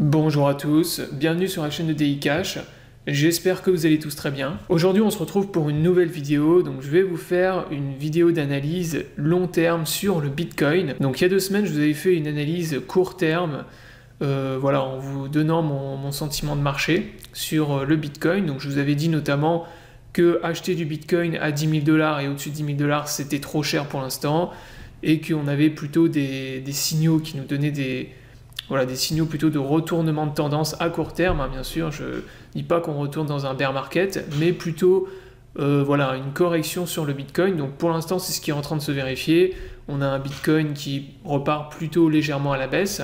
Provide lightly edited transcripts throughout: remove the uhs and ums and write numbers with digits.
Bonjour à tous, bienvenue sur la chaîne de DI Cash, j'espère que vous allez tous très bien. Aujourd'hui on se retrouve pour une nouvelle vidéo, donc je vais vous faire une vidéo d'analyse long terme sur le Bitcoin. Donc il y a 2 semaines je vous avais fait une analyse court terme, voilà, en vous donnant mon sentiment de marché sur le Bitcoin. Donc je vous avais dit notamment que acheter du Bitcoin à 10 000 $ et au-dessus de 10 000 $ c'était trop cher pour l'instant, et qu'on avait plutôt des signaux qui nous donnaient des signaux plutôt de retournement de tendance à court terme, hein, bien sûr, je ne dis pas qu'on retourne dans un bear market, mais plutôt une correction sur le Bitcoin. Donc pour l'instant, c'est ce qui est en train de se vérifier. On a un Bitcoin qui repart plutôt légèrement à la baisse.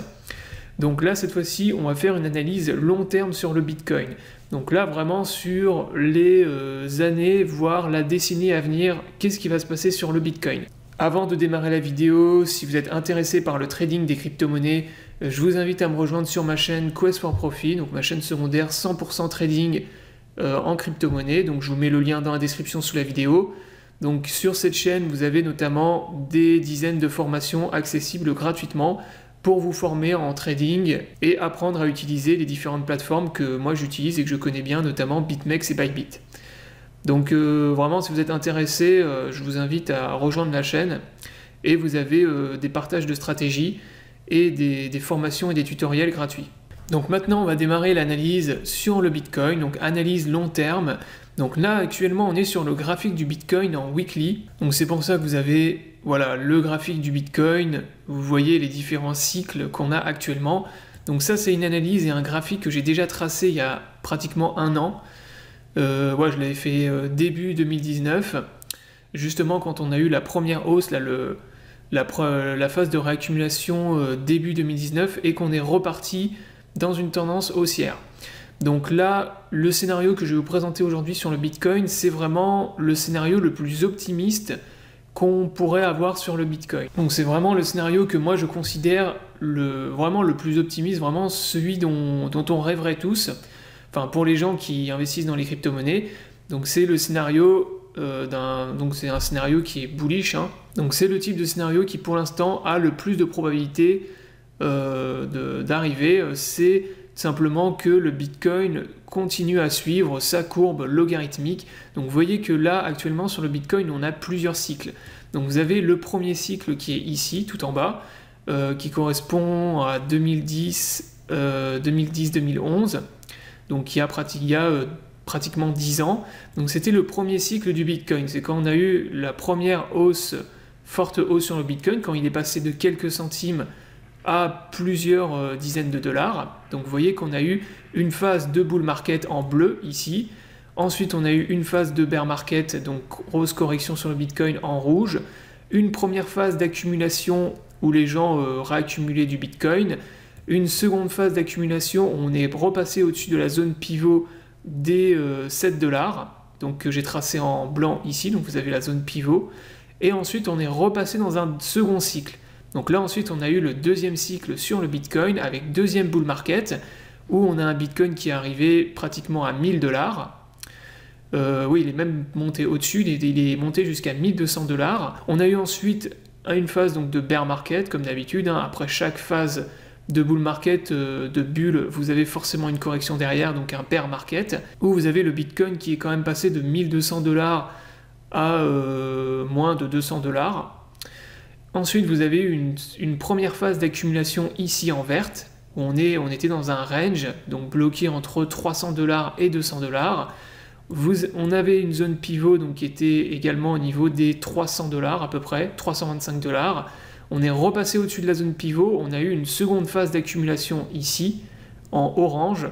Donc là, cette fois-ci, on va faire une analyse long terme sur le Bitcoin. Donc là, vraiment sur les années, voire la décennie à venir, qu'est-ce qui va se passer sur le Bitcoin? Avant de démarrer la vidéo, si vous êtes intéressé par le trading des crypto-monnaies, je vous invite à me rejoindre sur ma chaîne Quest for Profit, donc ma chaîne secondaire 100% trading en crypto-monnaie. Donc je vous mets le lien dans la description sous la vidéo. Donc sur cette chaîne, vous avez notamment des dizaines de formations accessibles gratuitement pour vous former en trading et apprendre à utiliser les différentes plateformes que moi j'utilise et que je connais bien, notamment BitMEX et Bybit. Donc vraiment, si vous êtes intéressé, je vous invite à rejoindre la chaîne, et vous avez des partages de stratégies et des formations et des tutoriels gratuits. Donc maintenant, on va démarrer l'analyse sur le Bitcoin, donc analyse long terme. Donc là, actuellement, on est sur le graphique du Bitcoin en weekly. Donc c'est pour ça que vous avez le graphique du Bitcoin, vous voyez les différents cycles qu'on a actuellement. Donc ça, c'est une analyse et un graphique que j'ai déjà tracé il y a pratiquement 1 an. Je l'avais fait début 2019, justement quand on a eu la première hausse, là, la phase de réaccumulation début 2019, et qu'on est reparti dans une tendance haussière. Donc là, le scénario que je vais vous présenter aujourd'hui sur le Bitcoin, c'est vraiment le scénario le plus optimiste qu'on pourrait avoir sur le Bitcoin. Donc c'est vraiment le scénario que moi je considère vraiment le plus optimiste, vraiment celui dont on rêverait tous. Enfin, pour les gens qui investissent dans les crypto-monnaies. Donc c'est le scénario c'est un scénario qui est bullish, hein. Donc c'est le type de scénario qui pour l'instant a le plus de probabilité d'arriver. C'est simplement que le Bitcoin continue à suivre sa courbe logarithmique. Donc vous voyez que là actuellement sur le Bitcoin on a plusieurs cycles. Donc vous avez le premier cycle qui est ici tout en bas, qui correspond à 2010-2011. Donc il y a pratiquement 10 ans. Donc c'était le premier cycle du Bitcoin. C'est quand on a eu la première forte hausse sur le Bitcoin, quand il est passé de quelques centimes à plusieurs dizaines de dollars. Donc vous voyez qu'on a eu une phase de bull market en bleu ici. Ensuite on a eu une phase de bear market, donc grosse correction sur le Bitcoin en rouge. Une première phase d'accumulation où les gens réaccumulaient du Bitcoin. Une seconde phase d'accumulation où on est repassé au-dessus de la zone pivot des 7 $, donc que j'ai tracé en blanc ici, donc vous avez la zone pivot. Et ensuite on est repassé dans un second cycle. Donc là ensuite on a eu le deuxième cycle sur le Bitcoin avec deuxième bull market, où on a un Bitcoin qui est arrivé pratiquement à 1 000 $. Oui, il est même monté au-dessus, il est monté jusqu'à 1 200 $. On a eu ensuite une phase donc, de bear market, comme d'habitude, hein. Après chaque phase de bull market, de bulle, vous avez forcément une correction derrière, donc un bear market, où vous avez le Bitcoin qui est quand même passé de 1 200 $ à moins de 200 $. Ensuite, vous avez une première phase d'accumulation ici en verte, où on était dans un range, donc bloqué entre 300 $ et 200 $. On avait une zone pivot donc, qui était également au niveau des 300 $ à peu près, 325 $. On est repassé au-dessus de la zone pivot, on a eu une seconde phase d'accumulation ici, en orange,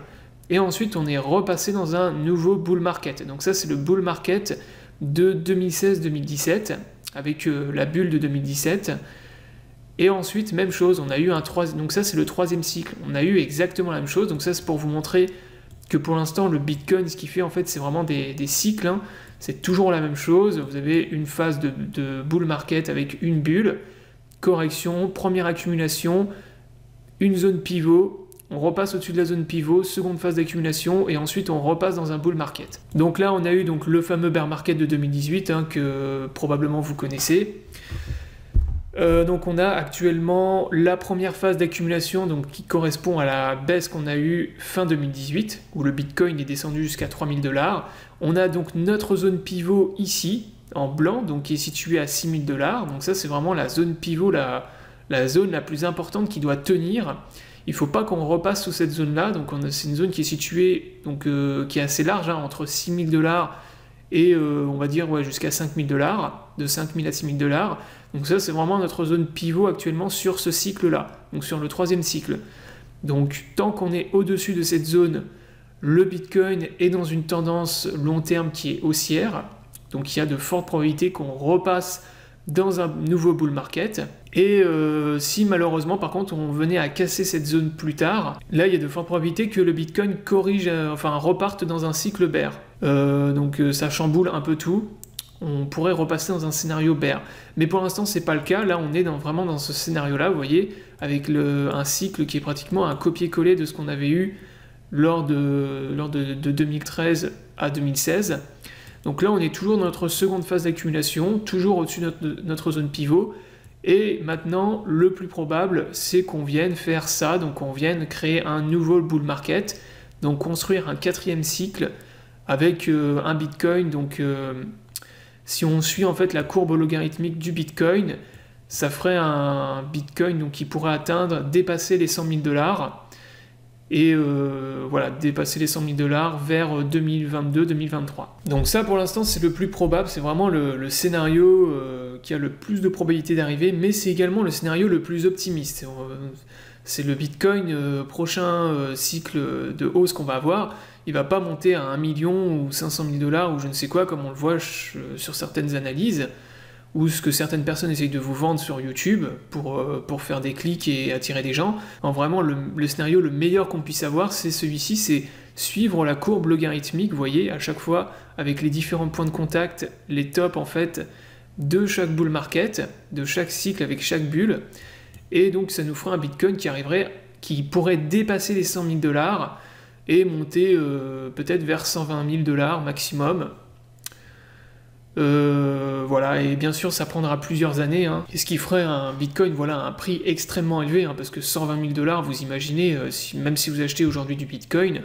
et ensuite on est repassé dans un nouveau bull market. Donc ça c'est le bull market de 2016-2017, avec la bulle de 2017. Et ensuite, même chose, on a eu un troisième, donc ça c'est le troisième cycle, on a eu exactement la même chose. Donc ça c'est pour vous montrer que pour l'instant le Bitcoin, ce qu'il fait en fait c'est vraiment des cycles, hein. C'est toujours la même chose, vous avez une phase de bull market avec une bulle, correction, première accumulation, une zone pivot, on repasse au-dessus de la zone pivot, seconde phase d'accumulation, et ensuite on repasse dans un bull market. Donc là on a eu donc le fameux bear market de 2018, hein, que probablement vous connaissez. Donc on a actuellement la première phase d'accumulation qui correspond à la baisse qu'on a eue fin 2018, où le Bitcoin est descendu jusqu'à 3000 $. On a donc notre zone pivot ici, en blanc, donc qui est située à 6000 $. Donc ça c'est vraiment la zone pivot, la zone la plus importante qui doit tenir. Il ne faut pas qu'on repasse sous cette zone-là, donc c'est une zone qui est située, qui est assez large, hein, entre 6000 $ et on va dire jusqu'à 5000 $, de 5000 à 6000 $. Donc ça c'est vraiment notre zone pivot actuellement sur ce cycle-là, donc sur le troisième cycle. Donc tant qu'on est au-dessus de cette zone, le Bitcoin est dans une tendance long terme qui est haussière, donc il y a de fortes probabilités qu'on repasse dans un nouveau bull market. Et si malheureusement par contre on venait à casser cette zone plus tard, là il y a de fortes probabilités que le Bitcoin reparte dans un cycle bear. Donc ça chamboule un peu tout. On pourrait repasser dans un scénario bear. Mais pour l'instant c'est pas le cas, là on est vraiment dans ce scénario là, vous voyez, avec un cycle qui est pratiquement un copier-coller de ce qu'on avait eu lors de 2013 à 2016. Donc là on est toujours dans notre seconde phase d'accumulation, toujours au-dessus de notre zone pivot, et maintenant le plus probable c'est qu'on vienne faire ça, donc on vienne créer un nouveau bull market, donc construire un quatrième cycle avec un Bitcoin, donc si on suit en fait la courbe logarithmique du Bitcoin, ça ferait un Bitcoin donc, qui pourrait dépasser les 100 000 $, et voilà, dépasser les 100 000 $ vers 2022-2023. Donc ça pour l'instant c'est le plus probable, c'est vraiment le scénario qui a le plus de probabilité d'arriver, mais c'est également le scénario le plus optimiste. C'est le Bitcoin prochain cycle de hausse qu'on va avoir, il va pas monter à 1 million ou 500 000 $ ou je ne sais quoi, comme on le voit sur certaines analyses, ou ce que certaines personnes essayent de vous vendre sur YouTube pour faire des clics et attirer des gens. Vraiment, le scénario le meilleur qu'on puisse avoir, c'est celui-ci, c'est suivre la courbe logarithmique, vous voyez, à chaque fois, avec les différents points de contact, les tops, en fait, de chaque bull market, de chaque cycle avec chaque bulle, et donc ça nous fera un Bitcoin qui pourrait dépasser les 100 000 $ et monter peut-être vers 120 000 $ maximum. Voilà, et bien sûr ça prendra plusieurs années, hein. Et ce qui ferait un Bitcoin, voilà, un prix extrêmement élevé, hein, parce que 120 000 $, vous imaginez, même si vous achetez aujourd'hui du Bitcoin,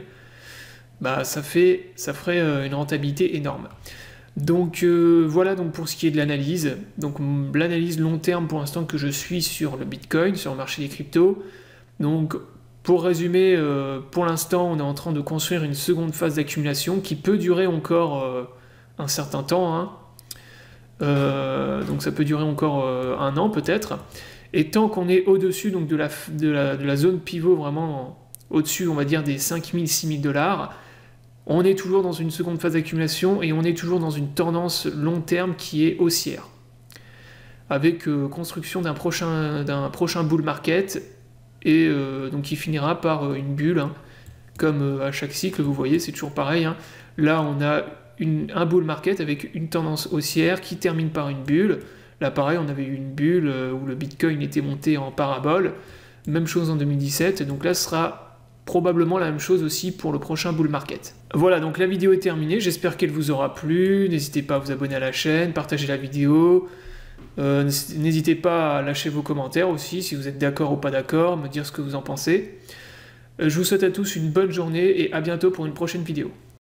bah ça ferait une rentabilité énorme. Donc voilà donc pour ce qui est de l'analyse. Donc l'analyse long terme pour l'instant que je suis sur le Bitcoin, sur le marché des cryptos. Donc pour résumer, pour l'instant on est en train de construire une seconde phase d'accumulation qui peut durer encore un certain temps, hein. Donc ça peut durer encore 1 an peut-être, et tant qu'on est au-dessus donc de la zone pivot, vraiment au-dessus on va dire des 5 000, 6 000 $, on est toujours dans une seconde phase d'accumulation et on est toujours dans une tendance long terme qui est haussière, avec construction d'un prochain bull market, et donc qui finira par une bulle, hein. Comme à chaque cycle, vous voyez, c'est toujours pareil, hein. Là on a un bull market avec une tendance haussière qui termine par une bulle. Là pareil, on avait eu une bulle où le Bitcoin était monté en parabole, même chose en 2017, donc là ce sera probablement la même chose aussi pour le prochain bull market. Voilà, donc la vidéo est terminée, j'espère qu'elle vous aura plu, n'hésitez pas à vous abonner à la chaîne, partager la vidéo, n'hésitez pas à lâcher vos commentaires aussi, si vous êtes d'accord ou pas d'accord, me dire ce que vous en pensez. Je vous souhaite à tous une bonne journée et à bientôt pour une prochaine vidéo.